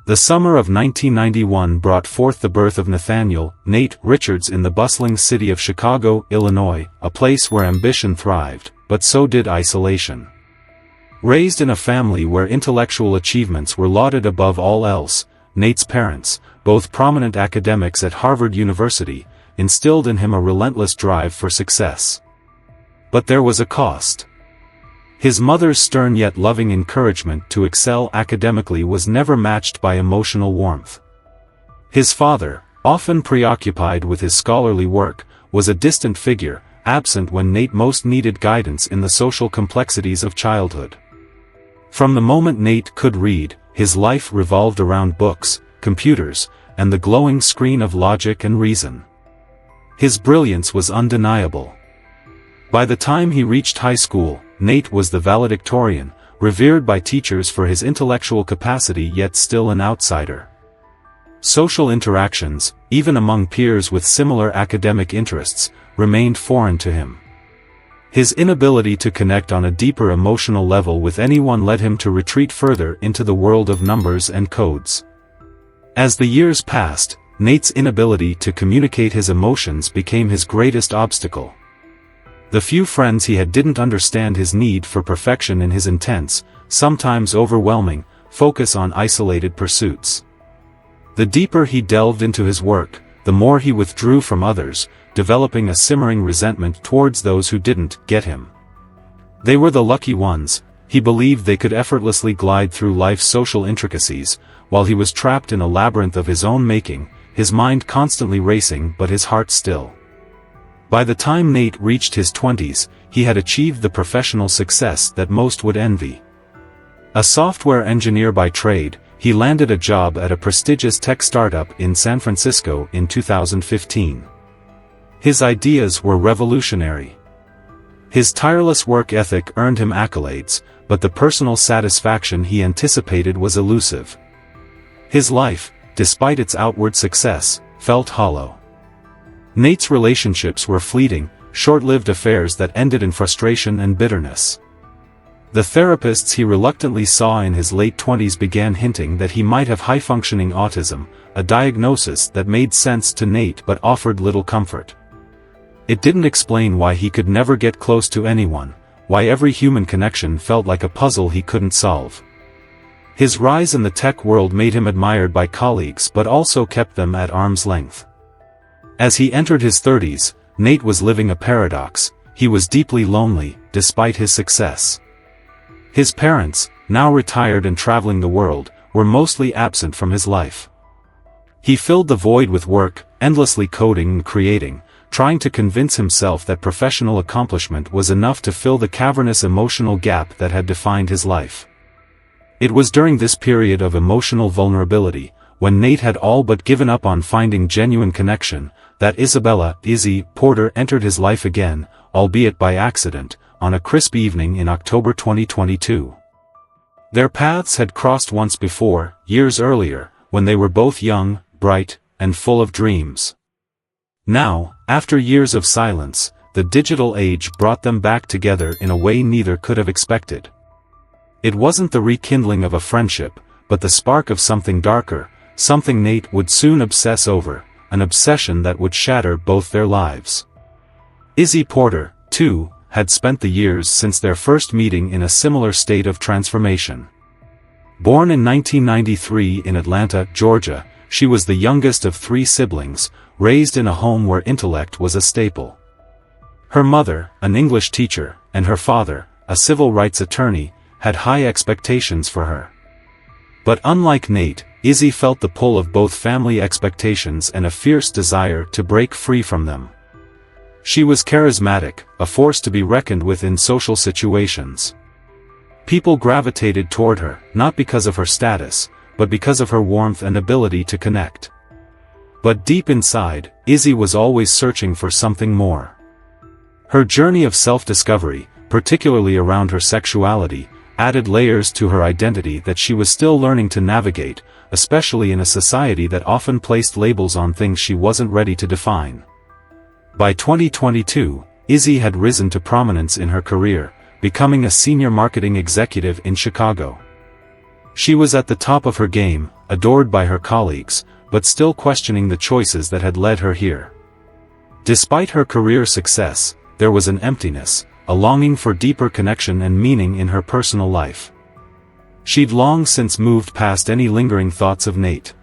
The summer of 1991 brought forth the birth of Nathaniel Nate Richards in the bustling city of Chicago, Illinois, a place where ambition thrived, but so did isolation. Raised in a family where intellectual achievements were lauded above all else, Nate's parents, both prominent academics at Harvard University, instilled in him a relentless drive for success. But there was a cost. His mother's stern yet loving encouragement to excel academically was never matched by emotional warmth. His father, often preoccupied with his scholarly work, was a distant figure, absent when Nate most needed guidance in the social complexities of childhood. From the moment Nate could read, his life revolved around books, computers, and the glowing screen of logic and reason. His brilliance was undeniable. By the time he reached high school, Nate was the valedictorian, revered by teachers for his intellectual capacity yet still an outsider. Social interactions, even among peers with similar academic interests, remained foreign to him. His inability to connect on a deeper emotional level with anyone led him to retreat further into the world of numbers and codes. As the years passed, Nate's inability to communicate his emotions became his greatest obstacle. The few friends he had didn't understand his need for perfection in his intense, sometimes overwhelming, focus on isolated pursuits. The deeper he delved into his work, the more he withdrew from others, developing a simmering resentment towards those who didn't get him. They were the lucky ones. He believed they could effortlessly glide through life's social intricacies, while he was trapped in a labyrinth of his own making, his mind constantly racing but his heart still. By the time Nate reached his 20s, he had achieved the professional success that most would envy. A software engineer by trade, he landed a job at a prestigious tech startup in San Francisco in 2015. His ideas were revolutionary. His tireless work ethic earned him accolades, but the personal satisfaction he anticipated was elusive. His life, despite its outward success, felt hollow. Nate's relationships were fleeting, short-lived affairs that ended in frustration and bitterness. The therapists he reluctantly saw in his late 20s began hinting that he might have high-functioning autism, a diagnosis that made sense to Nate but offered little comfort. It didn't explain why he could never get close to anyone, why every human connection felt like a puzzle he couldn't solve. His rise in the tech world made him admired by colleagues but also kept them at arm's length. As he entered his 30s, Nate was living a paradox. He was deeply lonely, despite his success. His parents, now retired and traveling the world, were mostly absent from his life. He filled the void with work, endlessly coding and creating, trying to convince himself that professional accomplishment was enough to fill the cavernous emotional gap that had defined his life. It was during this period of emotional vulnerability, when Nate had all but given up on finding genuine connection, that Izzy Porter entered his life again, albeit by accident, on a crisp evening in October 2022. Their paths had crossed once before, years earlier, when they were both young, bright, and full of dreams. Now, after years of silence, the digital age brought them back together in a way neither could have expected. It wasn't the rekindling of a friendship, but the spark of something darker, something Nate would soon obsess over, an obsession that would shatter both their lives. Izzy Porter, too, had spent the years since their first meeting in a similar state of transformation. Born in 1993 in Atlanta, Georgia, she was the youngest of 3 siblings, raised in a home where intellect was a staple. Her mother, an English teacher, and her father, a civil rights attorney, had high expectations for her. But unlike Nate, Izzy felt the pull of both family expectations and a fierce desire to break free from them. She was charismatic, a force to be reckoned with in social situations. People gravitated toward her, not because of her status, but because of her warmth and ability to connect. But deep inside, Izzy was always searching for something more. Her journey of self-discovery, particularly around her sexuality, added layers to her identity that she was still learning to navigate, especially in a society that often placed labels on things she wasn't ready to define. By 2022, Izzy had risen to prominence in her career, becoming a senior marketing executive in Chicago. She was at the top of her game, adored by her colleagues, but still questioning the choices that had led her here. Despite her career success, there was an emptiness, a longing for deeper connection and meaning in her personal life. She'd long since moved past any lingering thoughts of Nate.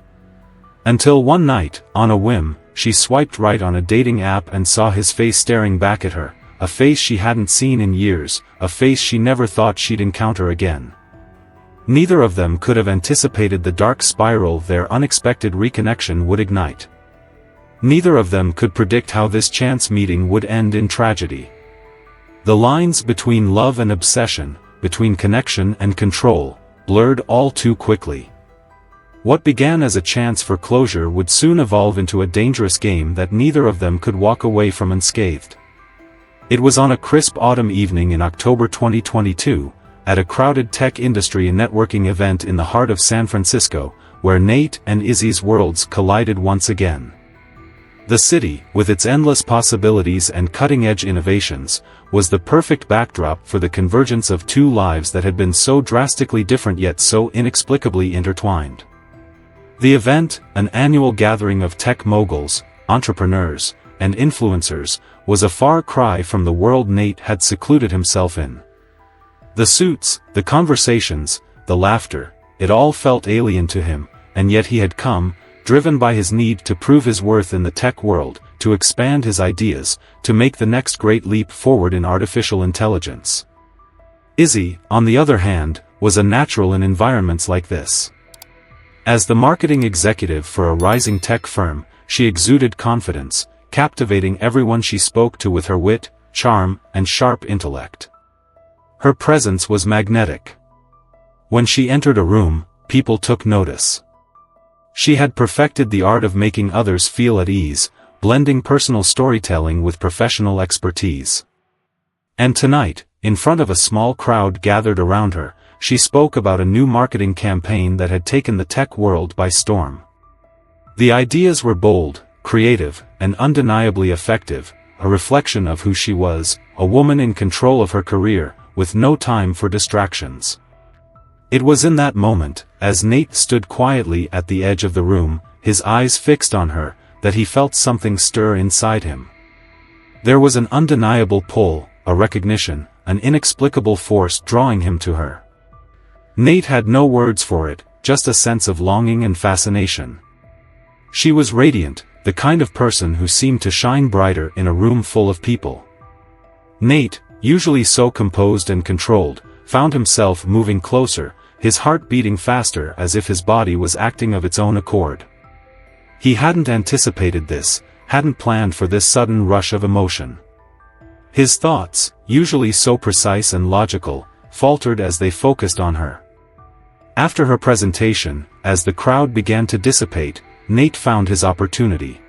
Until one night, on a whim, she swiped right on a dating app and saw his face staring back at her, a face she hadn't seen in years, a face she never thought she'd encounter again. Neither of them could have anticipated the dark spiral their unexpected reconnection would ignite. Neither of them could predict how this chance meeting would end in tragedy. The lines between love and obsession, between connection and control, blurred all too quickly. What began as a chance for closure would soon evolve into a dangerous game that neither of them could walk away from unscathed. It was on a crisp autumn evening in October 2022, at a crowded tech industry and networking event in the heart of San Francisco, where Nate and Izzy's worlds collided once again. The city, with its endless possibilities and cutting-edge innovations, was the perfect backdrop for the convergence of two lives that had been so drastically different yet so inexplicably intertwined. The event, an annual gathering of tech moguls, entrepreneurs, and influencers, was a far cry from the world Nate had secluded himself in. The suits, the conversations, the laughter, it all felt alien to him, and yet he had come, driven by his need to prove his worth in the tech world, to expand his ideas, to make the next great leap forward in artificial intelligence. Izzy, on the other hand, was a natural in environments like this. As the marketing executive for a rising tech firm, she exuded confidence, captivating everyone she spoke to with her wit, charm, and sharp intellect. Her presence was magnetic. When she entered a room, people took notice. She had perfected the art of making others feel at ease, blending personal storytelling with professional expertise. And tonight, in front of a small crowd gathered around her, she spoke about a new marketing campaign that had taken the tech world by storm. The ideas were bold, creative, and undeniably effective, a reflection of who she was, a woman in control of her career, with no time for distractions. It was in that moment, as Nate stood quietly at the edge of the room, his eyes fixed on her, that he felt something stir inside him. There was an undeniable pull, a recognition, an inexplicable force drawing him to her. Nate had no words for it, just a sense of longing and fascination. She was radiant, the kind of person who seemed to shine brighter in a room full of people. Nate, usually so composed and controlled, found himself moving closer, his heart beating faster as if his body was acting of its own accord. He hadn't anticipated this, hadn't planned for this sudden rush of emotion. His thoughts, usually so precise and logical, faltered as they focused on her. After her presentation, as the crowd began to dissipate, Nate found his opportunity.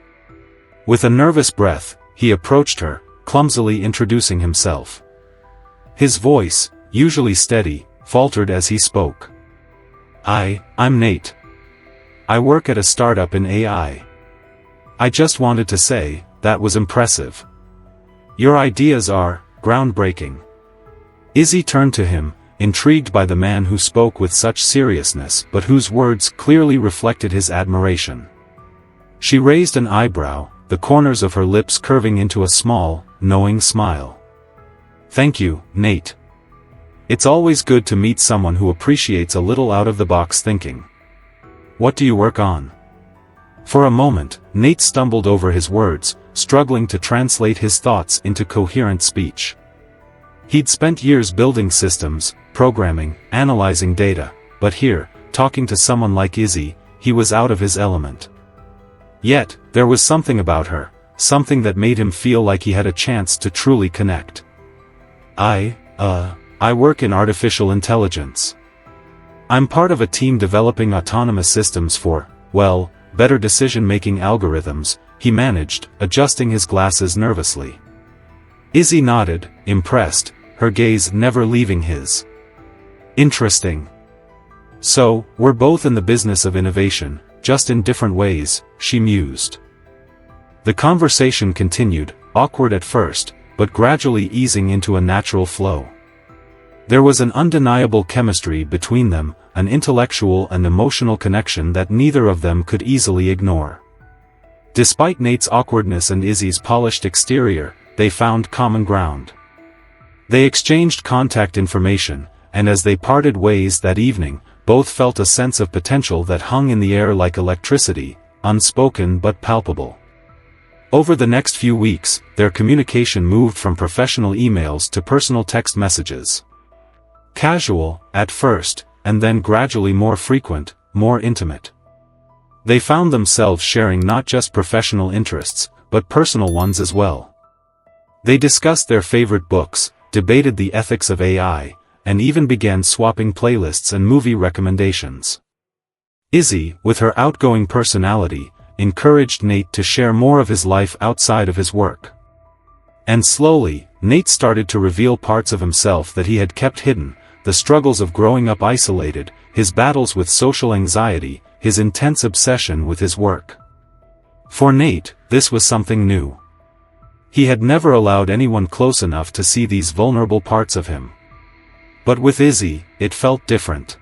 With a nervous breath, he approached her, clumsily introducing himself. His voice, usually steady, faltered as he spoke. I'm Nate. I work at a startup in AI. I just wanted to say, that was impressive. Your ideas are groundbreaking. Izzy turned to him, intrigued by the man who spoke with such seriousness but whose words clearly reflected his admiration. She raised an eyebrow, the corners of her lips curving into a small, knowing smile. Thank you, Nate. It's always good to meet someone who appreciates a little out-of-the-box thinking. What do you work on? For a moment, Nate stumbled over his words, struggling to translate his thoughts into coherent speech. He'd spent years building systems, programming, analyzing data, but here, talking to someone like Izzy, he was out of his element. Yet, there was something about her, something that made him feel like he had a chance to truly connect. I work in artificial intelligence. I'm part of a team developing autonomous systems for, well, better decision-making algorithms, he managed, adjusting his glasses nervously. Izzy nodded, impressed, her gaze never leaving his. Interesting. So, we're both in the business of innovation, just in different ways, she mused. The conversation continued, awkward at first, but gradually easing into a natural flow. There was an undeniable chemistry between them, an intellectual and emotional connection that neither of them could easily ignore. Despite Nate's awkwardness and Izzy's polished exterior, they found common ground. They exchanged contact information, and as they parted ways that evening, both felt a sense of potential that hung in the air like electricity, unspoken but palpable. Over the next few weeks, their communication moved from professional emails to personal text messages. Casual, at first, and then gradually more frequent, more intimate. They found themselves sharing not just professional interests, but personal ones as well. They discussed their favorite books, debated the ethics of AI, and even began swapping playlists and movie recommendations. Izzy, with her outgoing personality, encouraged Nate to share more of his life outside of his work. And slowly, Nate started to reveal parts of himself that he had kept hidden, the struggles of growing up isolated, his battles with social anxiety, his intense obsession with his work. For Nate, this was something new. He had never allowed anyone close enough to see these vulnerable parts of him. But with Izzy, it felt different.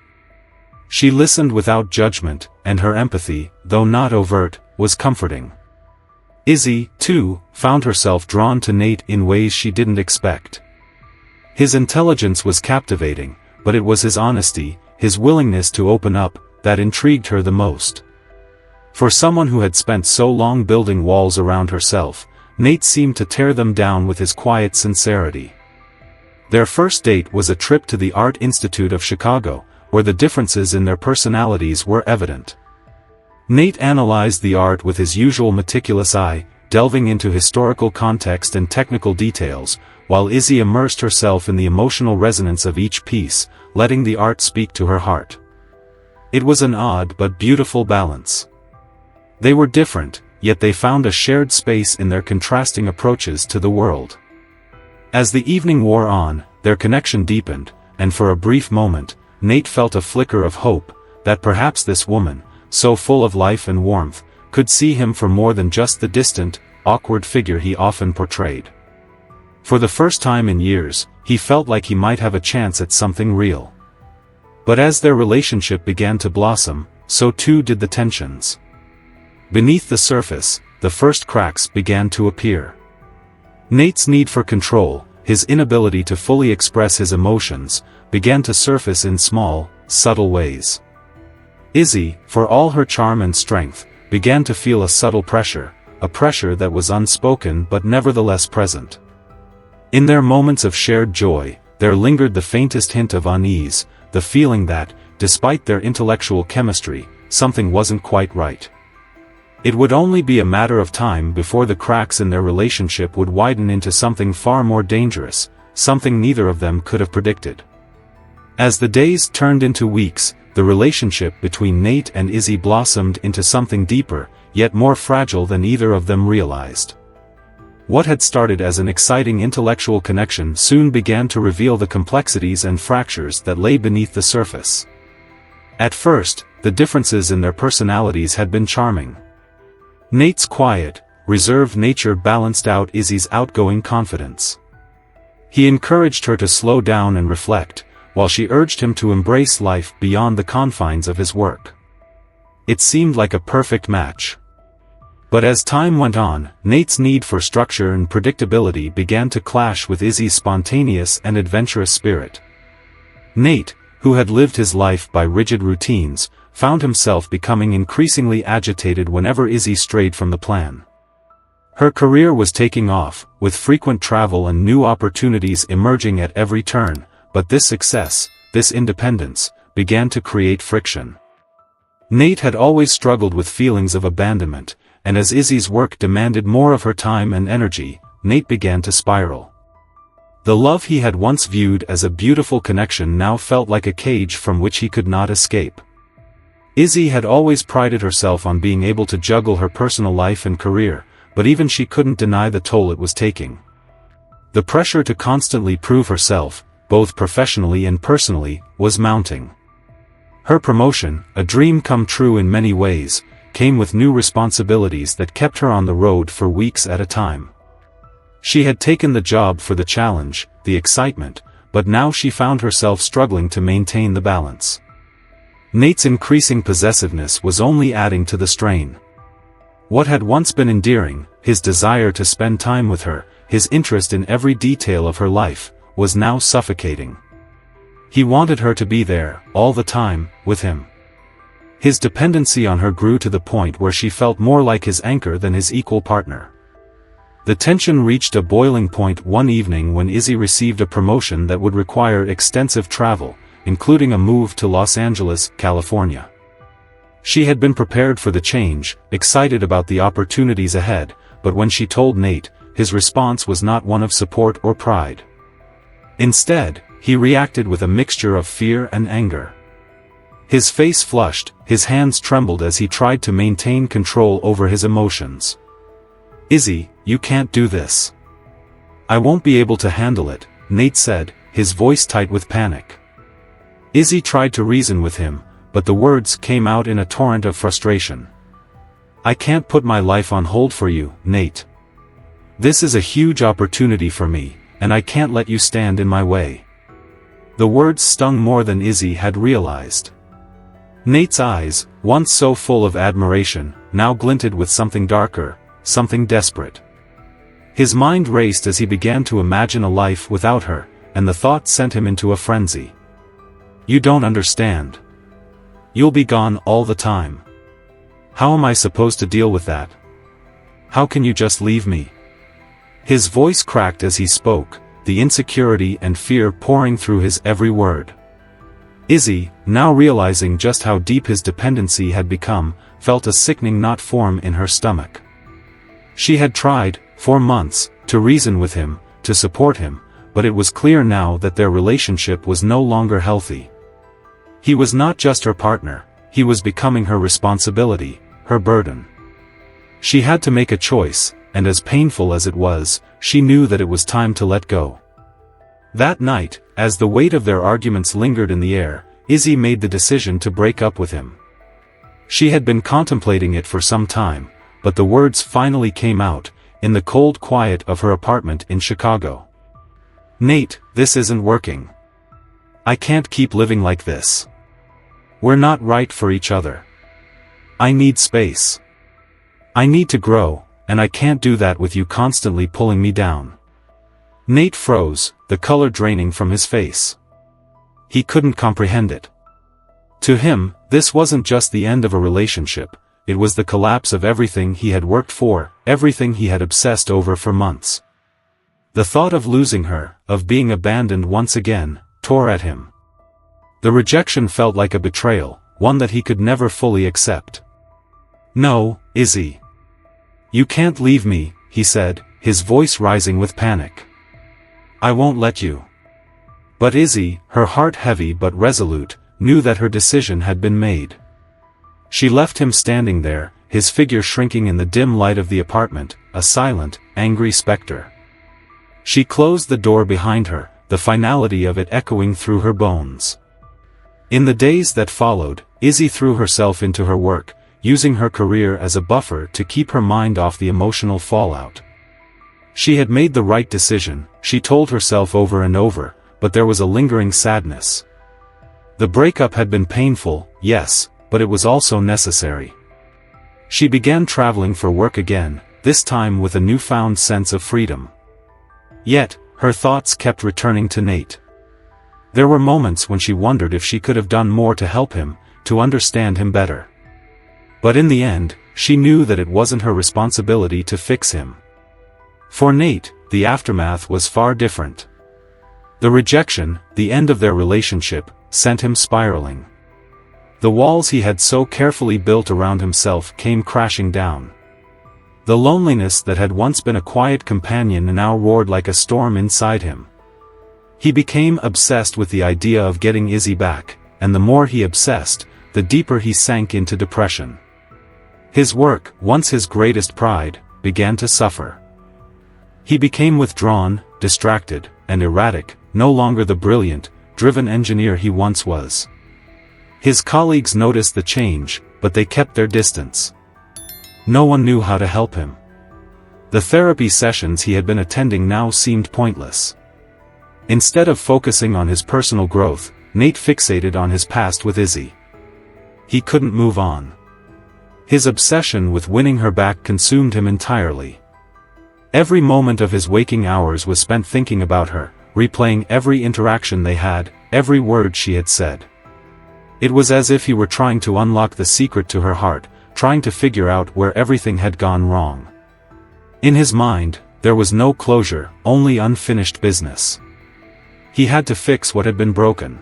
She listened without judgment, and her empathy, though not overt, was comforting. Izzy, too, found herself drawn to Nate in ways she didn't expect. His intelligence was captivating, but it was his honesty, his willingness to open up, that intrigued her the most. For someone who had spent so long building walls around herself, Nate seemed to tear them down with his quiet sincerity. Their first date was a trip to the Art Institute of Chicago, where the differences in their personalities were evident. Nate analyzed the art with his usual meticulous eye, delving into historical context and technical details, while Izzy immersed herself in the emotional resonance of each piece, letting the art speak to her heart. It was an odd but beautiful balance. They were different, yet they found a shared space in their contrasting approaches to the world. As the evening wore on, their connection deepened, and for a brief moment, Nate felt a flicker of hope, that perhaps this woman, so full of life and warmth, could see him for more than just the distant, awkward figure he often portrayed. For the first time in years, he felt like he might have a chance at something real. But as their relationship began to blossom, so too did the tensions. Beneath the surface, the first cracks began to appear. Nate's need for control, his inability to fully express his emotions, began to surface in small, subtle ways. Izzy, for all her charm and strength, began to feel a subtle pressure, a pressure that was unspoken but nevertheless present. In their moments of shared joy, there lingered the faintest hint of unease, the feeling that, despite their intellectual chemistry, something wasn't quite right. It would only be a matter of time before the cracks in their relationship would widen into something far more dangerous, something neither of them could have predicted. As the days turned into weeks, the relationship between Nate and Izzy blossomed into something deeper, yet more fragile than either of them realized. What had started as an exciting intellectual connection soon began to reveal the complexities and fractures that lay beneath the surface. At first, the differences in their personalities had been charming. Nate's quiet, reserved nature balanced out Izzy's outgoing confidence. He encouraged her to slow down and reflect, while she urged him to embrace life beyond the confines of his work. It seemed like a perfect match. But as time went on, Nate's need for structure and predictability began to clash with Izzy's spontaneous and adventurous spirit. Nate, who had lived his life by rigid routines, found himself becoming increasingly agitated whenever Izzy strayed from the plan. Her career was taking off, with frequent travel and new opportunities emerging at every turn, but this success, this independence, began to create friction. Nate had always struggled with feelings of abandonment, and as Izzy's work demanded more of her time and energy, Nate began to spiral. The love he had once viewed as a beautiful connection now felt like a cage from which he could not escape. Izzy had always prided herself on being able to juggle her personal life and career, but even she couldn't deny the toll it was taking. The pressure to constantly prove herself, both professionally and personally, was mounting. Her promotion, a dream come true in many ways, came with new responsibilities that kept her on the road for weeks at a time. She had taken the job for the challenge, the excitement, but now she found herself struggling to maintain the balance. Nate's increasing possessiveness was only adding to the strain. What had once been endearing, his desire to spend time with her, his interest in every detail of her life, was now suffocating. He wanted her to be there, all the time, with him. His dependency on her grew to the point where she felt more like his anchor than his equal partner. The tension reached a boiling point one evening when Izzy received a promotion that would require extensive travel, including a move to Los Angeles, California. She had been prepared for the change, excited about the opportunities ahead, but when she told Nate, his response was not one of support or pride. Instead, he reacted with a mixture of fear and anger. His face flushed, his hands trembled as he tried to maintain control over his emotions. "Izzy, you can't do this. I won't be able to handle it," Nate said, his voice tight with panic. Izzy tried to reason with him, but the words came out in a torrent of frustration. "I can't put my life on hold for you, Nate. This is a huge opportunity for me, and I can't let you stand in my way." The words stung more than Izzy had realized. Nate's eyes, once so full of admiration, now glinted with something darker, something desperate. His mind raced as he began to imagine a life without her, and the thought sent him into a frenzy. "You don't understand. You'll be gone all the time. How am I supposed to deal with that? How can you just leave me?" His voice cracked as he spoke, the insecurity and fear pouring through his every word. Izzy, now realizing just how deep his dependency had become, felt a sickening knot form in her stomach. She had tried, for months, to reason with him, to support him, but it was clear now that their relationship was no longer healthy. He was not just her partner, he was becoming her responsibility, her burden. She had to make a choice, and as painful as it was, she knew that it was time to let go. That night, as the weight of their arguments lingered in the air, Izzy made the decision to break up with him. She had been contemplating it for some time, but the words finally came out, in the cold quiet of her apartment in Chicago. "Nate, this isn't working. I can't keep living like this. We're not right for each other. I need space. I need to grow, and I can't do that with you constantly pulling me down." Nate froze, the color draining from his face. He couldn't comprehend it. To him, this wasn't just the end of a relationship, it was the collapse of everything he had worked for, everything he had obsessed over for months. The thought of losing her, of being abandoned once again, tore at him. The rejection felt like a betrayal, one that he could never fully accept. "No, Izzy. You can't leave me," he said, his voice rising with panic. "I won't let you." But Izzy, her heart heavy but resolute, knew that her decision had been made. She left him standing there, his figure shrinking in the dim light of the apartment, a silent, angry specter. She closed the door behind her, the finality of it echoing through her bones. In the days that followed, Izzy threw herself into her work, using her career as a buffer to keep her mind off the emotional fallout. She had made the right decision, she told herself over and over, but there was a lingering sadness. The breakup had been painful, yes, but it was also necessary. She began traveling for work again, this time with a newfound sense of freedom. Yet, her thoughts kept returning to Nate. There were moments when she wondered if she could have done more to help him, to understand him better. But in the end, she knew that it wasn't her responsibility to fix him. For Nate, the aftermath was far different. The rejection, the end of their relationship, sent him spiraling. The walls he had so carefully built around himself came crashing down. The loneliness that had once been a quiet companion now roared like a storm inside him. He became obsessed with the idea of getting Izzy back, and the more he obsessed, the deeper he sank into depression. His work, once his greatest pride, began to suffer. He became withdrawn, distracted, and erratic, no longer the brilliant, driven engineer he once was. His colleagues noticed the change, but they kept their distance. No one knew how to help him. The therapy sessions he had been attending now seemed pointless. Instead of focusing on his personal growth, Nate fixated on his past with Izzy. He couldn't move on. His obsession with winning her back consumed him entirely. Every moment of his waking hours was spent thinking about her, replaying every interaction they had, every word she had said. It was as if he were trying to unlock the secret to her heart, trying to figure out where everything had gone wrong. In his mind, there was no closure, only unfinished business. He had to fix what had been broken.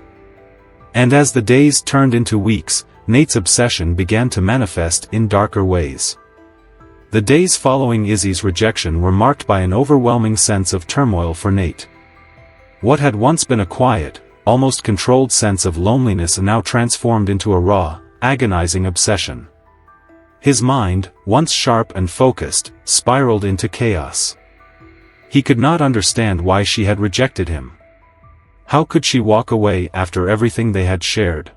And as the days turned into weeks, Nate's obsession began to manifest in darker ways. The days following Izzy's rejection were marked by an overwhelming sense of turmoil for Nate. What had once been a quiet, almost controlled sense of loneliness now transformed into a raw, agonizing obsession. His mind, once sharp and focused, spiraled into chaos. He could not understand why she had rejected him. How could she walk away after everything they had shared?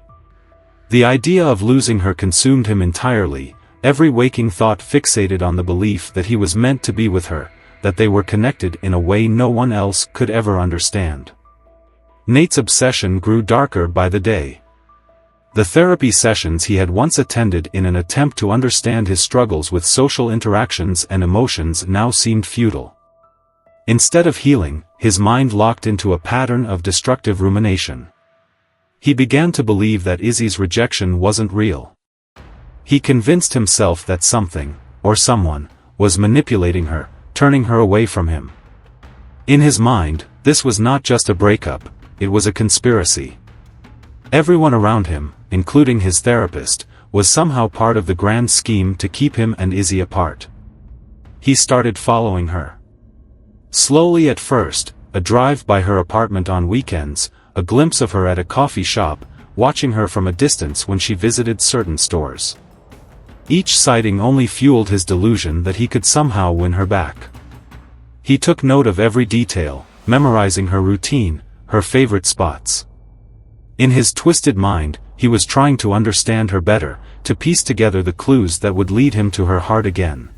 The idea of losing her consumed him entirely, every waking thought fixated on the belief that he was meant to be with her, that they were connected in a way no one else could ever understand. Nate's obsession grew darker by the day. The therapy sessions he had once attended in an attempt to understand his struggles with social interactions and emotions now seemed futile. Instead of healing, his mind locked into a pattern of destructive rumination. He began to believe that Izzy's rejection wasn't real. He convinced himself that something, or someone, was manipulating her, turning her away from him. In his mind, this was not just a breakup, it was a conspiracy. Everyone around him, including his therapist, was somehow part of the grand scheme to keep him and Izzy apart. He started following her. Slowly at first, a drive by her apartment on weekends, a glimpse of her at a coffee shop, watching her from a distance when she visited certain stores. Each sighting only fueled his delusion that he could somehow win her back. He took note of every detail, memorizing her routine, her favorite spots. In his twisted mind, he was trying to understand her better, to piece together the clues that would lead him to her heart again.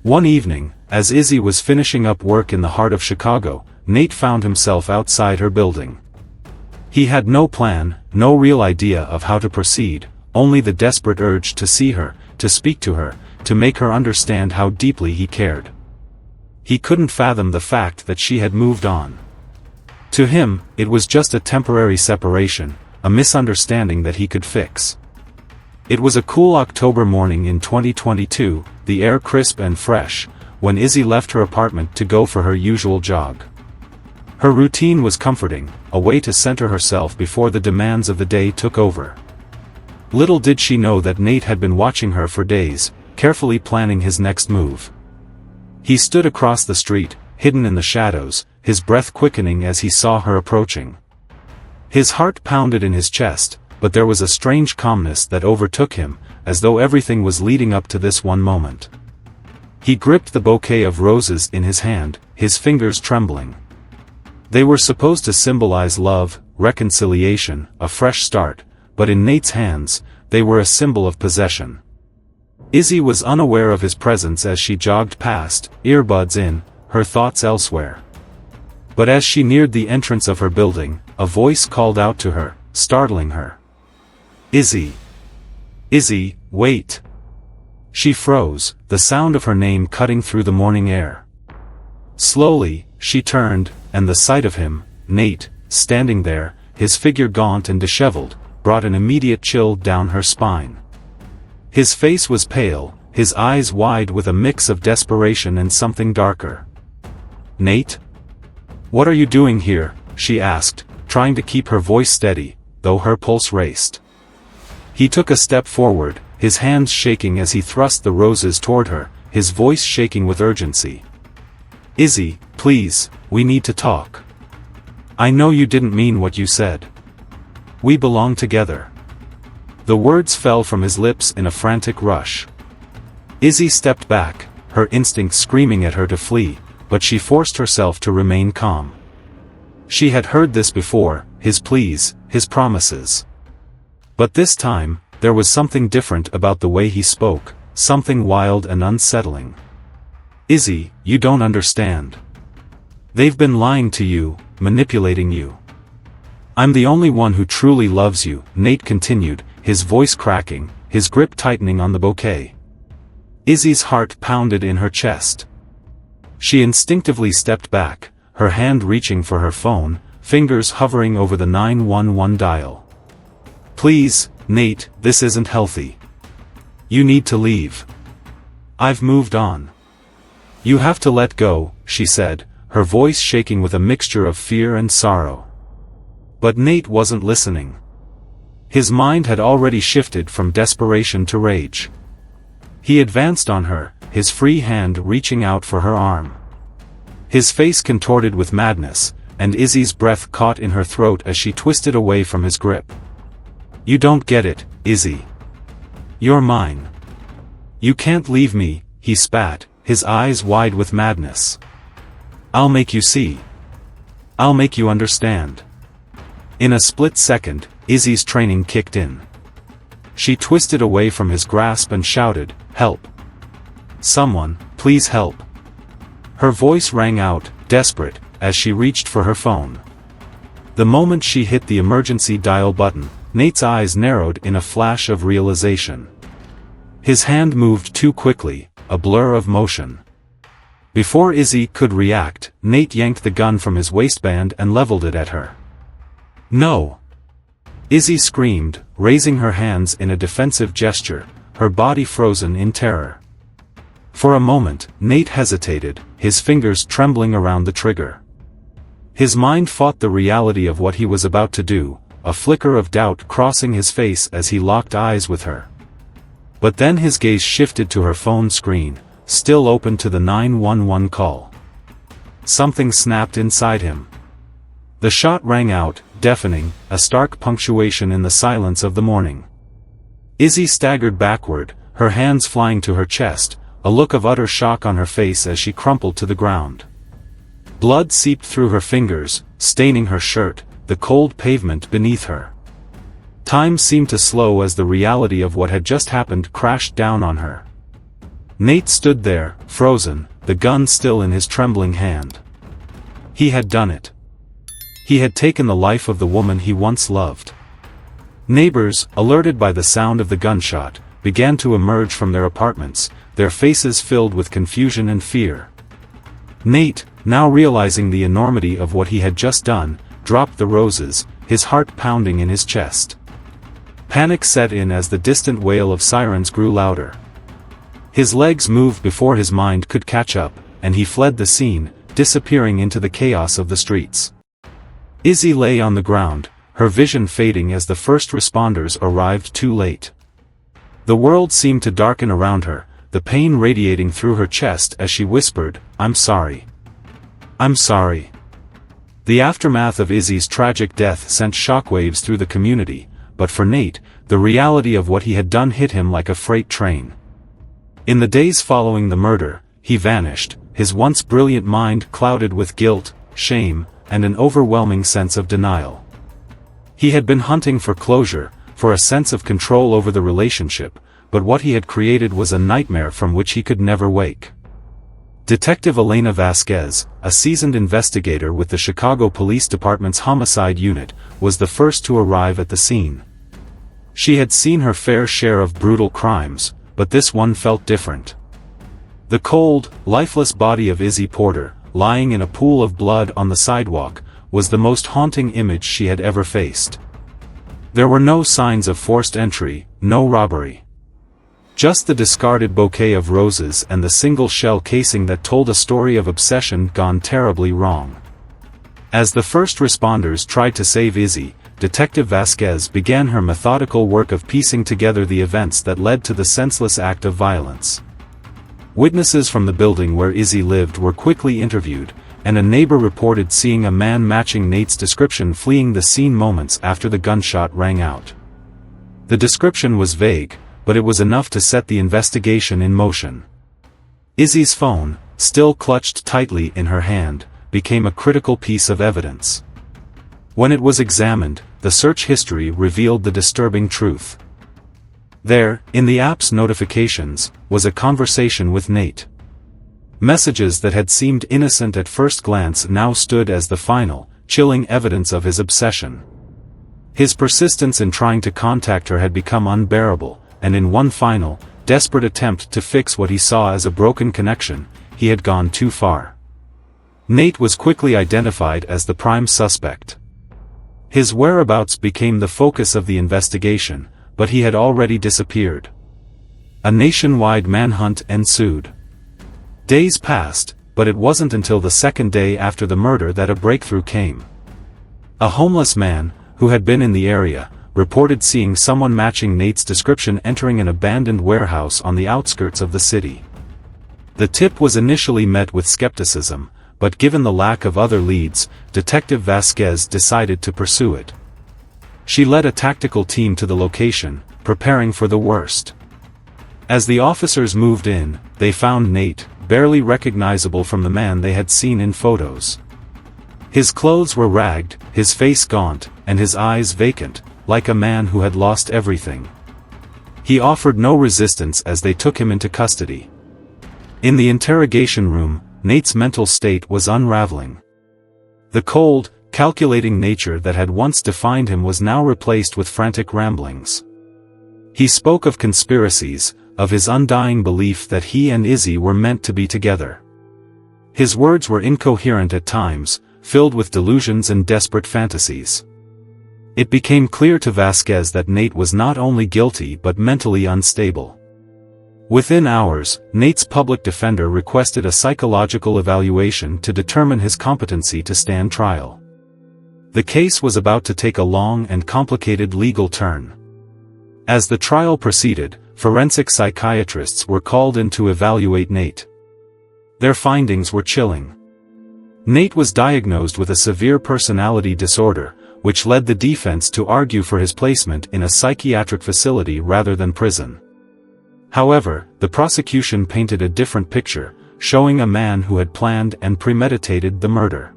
One evening, as Izzy was finishing up work in the heart of Chicago, Nate found himself outside her building. He had no plan, no real idea of how to proceed, only the desperate urge to see her, to speak to her, to make her understand how deeply he cared. He couldn't fathom the fact that she had moved on. To him, it was just a temporary separation, a misunderstanding that he could fix. It was a cool October morning in 2022, the air crisp and fresh, when Izzy left her apartment to go for her usual jog. Her routine was comforting, a way to center herself before the demands of the day took over. Little did she know that Nate had been watching her for days, carefully planning his next move. He stood across the street, hidden in the shadows, his breath quickening as he saw her approaching. His heart pounded in his chest, but there was a strange calmness that overtook him, as though everything was leading up to this one moment. He gripped the bouquet of roses in his hand, his fingers trembling. They were supposed to symbolize love, reconciliation, a fresh start, but in Nate's hands, they were a symbol of possession. Izzy was unaware of his presence as she jogged past, earbuds in, her thoughts elsewhere. But as she neared the entrance of her building, a voice called out to her, startling her. "Izzy! Izzy, wait!" She froze, the sound of her name cutting through the morning air. Slowly, she turned, and the sight of him, Nate, standing there, his figure gaunt and disheveled, brought an immediate chill down her spine. His face was pale, his eyes wide with a mix of desperation and something darker. "Nate? What are you doing here?" she asked, trying to keep her voice steady, though her pulse raced. He took a step forward, his hands shaking as he thrust the roses toward her, his voice shaking with urgency. "Izzy, please, we need to talk. I know you didn't mean what you said. We belong together." The words fell from his lips in a frantic rush. Izzy stepped back, her instinct screaming at her to flee, but she forced herself to remain calm. She had heard this before, his pleas, his promises. But this time, there was something different about the way he spoke, something wild and unsettling. "Izzy, you don't understand. They've been lying to you, manipulating you. I'm the only one who truly loves you, Nate continued, his voice cracking, his grip tightening on the bouquet. Izzy's heart pounded in her chest. She instinctively stepped back, her hand reaching for her phone, fingers hovering over the 911 dial. Please, Nate, this isn't healthy. You need to leave. I've moved on. You have to let go, she said, her voice shaking with a mixture of fear and sorrow. But Nate wasn't listening. His mind had already shifted from desperation to rage. He advanced on her, his free hand reaching out for her arm. His face contorted with madness, and Izzy's breath caught in her throat as she twisted away from his grip. You don't get it, Izzy. You're mine. You can't leave me, he spat, his eyes wide with madness. I'll make you see. I'll make you understand. In a split second, Izzy's training kicked in. She twisted away from his grasp and shouted, "Help! Someone, please help!" Her voice rang out, desperate, as she reached for her phone. The moment she hit the emergency dial button, Nate's eyes narrowed in a flash of realization. His hand moved too quickly, a blur of motion. Before Izzy could react, Nate yanked the gun from his waistband and leveled it at her. No! Izzy screamed, raising her hands in a defensive gesture, her body frozen in terror. For a moment, Nate hesitated, his fingers trembling around the trigger. His mind fought the reality of what he was about to do, a flicker of doubt crossing his face as he locked eyes with her. But then his gaze shifted to her phone screen, still open to the 911 call. Something snapped inside him. The shot rang out, deafening, a stark punctuation in the silence of the morning. Izzy staggered backward, her hands flying to her chest, a look of utter shock on her face as she crumpled to the ground. Blood seeped through her fingers, staining her shirt, the cold pavement beneath her. Time seemed to slow as the reality of what had just happened crashed down on her. Nate stood there, frozen, the gun still in his trembling hand. He had done it. He had taken the life of the woman he once loved. Neighbors, alerted by the sound of the gunshot, began to emerge from their apartments, their faces filled with confusion and fear. Nate, now realizing the enormity of what he had just done, dropped the roses, his heart pounding in his chest. Panic set in as the distant wail of sirens grew louder. His legs moved before his mind could catch up, and he fled the scene, disappearing into the chaos of the streets. Izzy lay on the ground, her vision fading as the first responders arrived too late. The world seemed to darken around her, the pain radiating through her chest as she whispered, "I'm sorry. I'm sorry." The aftermath of Izzy's tragic death sent shockwaves through the community, but for Nate, the reality of what he had done hit him like a freight train. In the days following the murder, he vanished, his once brilliant mind clouded with guilt, shame, and an overwhelming sense of denial. He had been hunting for closure, for a sense of control over the relationship, but what he had created was a nightmare from which he could never wake. Detective Elena Vasquez, a seasoned investigator with the Chicago Police Department's homicide unit, was the first to arrive at the scene. She had seen her fair share of brutal crimes, but this one felt different. The cold, lifeless body of Izzy Porter, lying in a pool of blood on the sidewalk, was the most haunting image she had ever faced. There were no signs of forced entry, no robbery. Just the discarded bouquet of roses and the single shell casing that told a story of obsession gone terribly wrong. As the first responders tried to save Izzy, Detective Vasquez began her methodical work of piecing together the events that led to the senseless act of violence. Witnesses from the building where Izzy lived were quickly interviewed, and a neighbor reported seeing a man matching Nate's description fleeing the scene moments after the gunshot rang out. The description was vague, but it was enough to set the investigation in motion. Izzy's phone, still clutched tightly in her hand, became a critical piece of evidence. When it was examined, the search history revealed the disturbing truth. There, in the app's notifications, was a conversation with Nate. Messages that had seemed innocent at first glance now stood as the final, chilling evidence of his obsession. His persistence in trying to contact her had become unbearable, and in one final, desperate attempt to fix what he saw as a broken connection, he had gone too far. Nate was quickly identified as the prime suspect. His whereabouts became the focus of the investigation, but he had already disappeared. A nationwide manhunt ensued. Days passed, but it wasn't until the second day after the murder that a breakthrough came. A homeless man, who had been in the area, reported seeing someone matching Nate's description entering an abandoned warehouse on the outskirts of the city. The tip was initially met with skepticism, but given the lack of other leads, Detective Vasquez decided to pursue it. She led a tactical team to the location, preparing for the worst. As the officers moved in, they found Nate, barely recognizable from the man they had seen in photos. His clothes were ragged, his face gaunt, and his eyes vacant, like a man who had lost everything. He offered no resistance as they took him into custody. In the interrogation room, Nate's mental state was unraveling. The cold, calculating nature that had once defined him was now replaced with frantic ramblings. He spoke of conspiracies, of his undying belief that he and Izzy were meant to be together. His words were incoherent at times, filled with delusions and desperate fantasies. It became clear to Vasquez that Nate was not only guilty but mentally unstable. Within hours, Nate's public defender requested a psychological evaluation to determine his competency to stand trial. The case was about to take a long and complicated legal turn. As the trial proceeded, forensic psychiatrists were called in to evaluate Nate. Their findings were chilling. Nate was diagnosed with a severe personality disorder, which led the defense to argue for his placement in a psychiatric facility rather than prison. However, the prosecution painted a different picture, showing a man who had planned and premeditated the murder.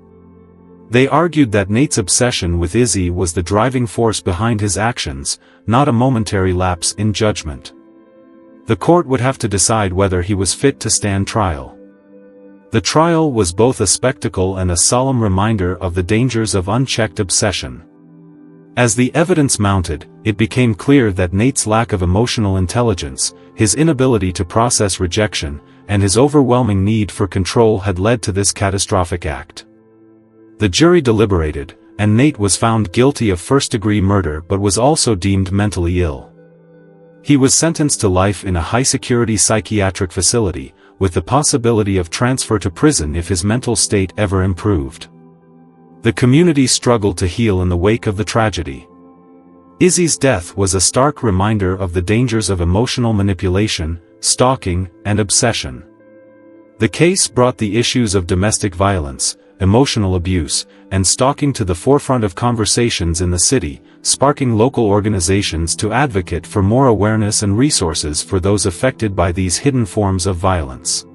They argued that Nate's obsession with Izzy was the driving force behind his actions, not a momentary lapse in judgment. The court would have to decide whether he was fit to stand trial. The trial was both a spectacle and a solemn reminder of the dangers of unchecked obsession. As the evidence mounted, it became clear that Nate's lack of emotional intelligence, his inability to process rejection, and his overwhelming need for control had led to this catastrophic act. The jury deliberated, and Nate was found guilty of first-degree murder but was also deemed mentally ill. He was sentenced to life in a high-security psychiatric facility, with the possibility of transfer to prison if his mental state ever improved. The community struggled to heal in the wake of the tragedy. Izzy's death was a stark reminder of the dangers of emotional manipulation, stalking, and obsession. The case brought the issues of domestic violence, emotional abuse, and stalking to the forefront of conversations in the city, sparking local organizations to advocate for more awareness and resources for those affected by these hidden forms of violence.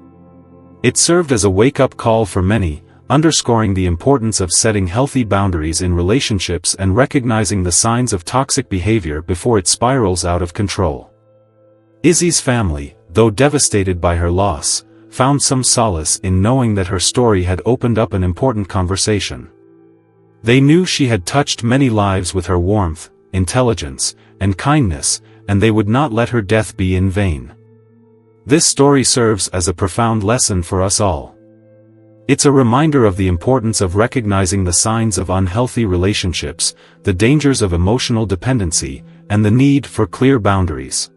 It served as a wake-up call for many, underscoring the importance of setting healthy boundaries in relationships and recognizing the signs of toxic behavior before it spirals out of control. Izzy's family, though devastated by her loss, found some solace in knowing that her story had opened up an important conversation. They knew she had touched many lives with her warmth, intelligence, and kindness, and they would not let her death be in vain. This story serves as a profound lesson for us all. It's a reminder of the importance of recognizing the signs of unhealthy relationships, the dangers of emotional dependency, and the need for clear boundaries.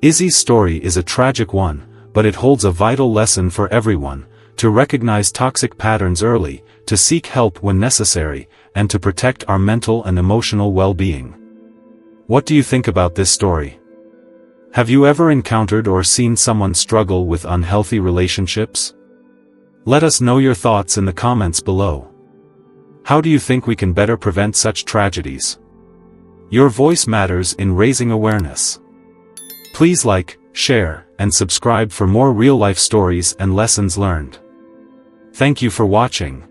Izzy's story is a tragic one, but it holds a vital lesson for everyone: to recognize toxic patterns early, to seek help when necessary, and to protect our mental and emotional well-being. What do you think about this story? Have you ever encountered or seen someone struggle with unhealthy relationships? Let us know your thoughts in the comments below. How do you think we can better prevent such tragedies? Your voice matters in raising awareness. Please like, share, and subscribe for more real-life stories and lessons learned. Thank you for watching.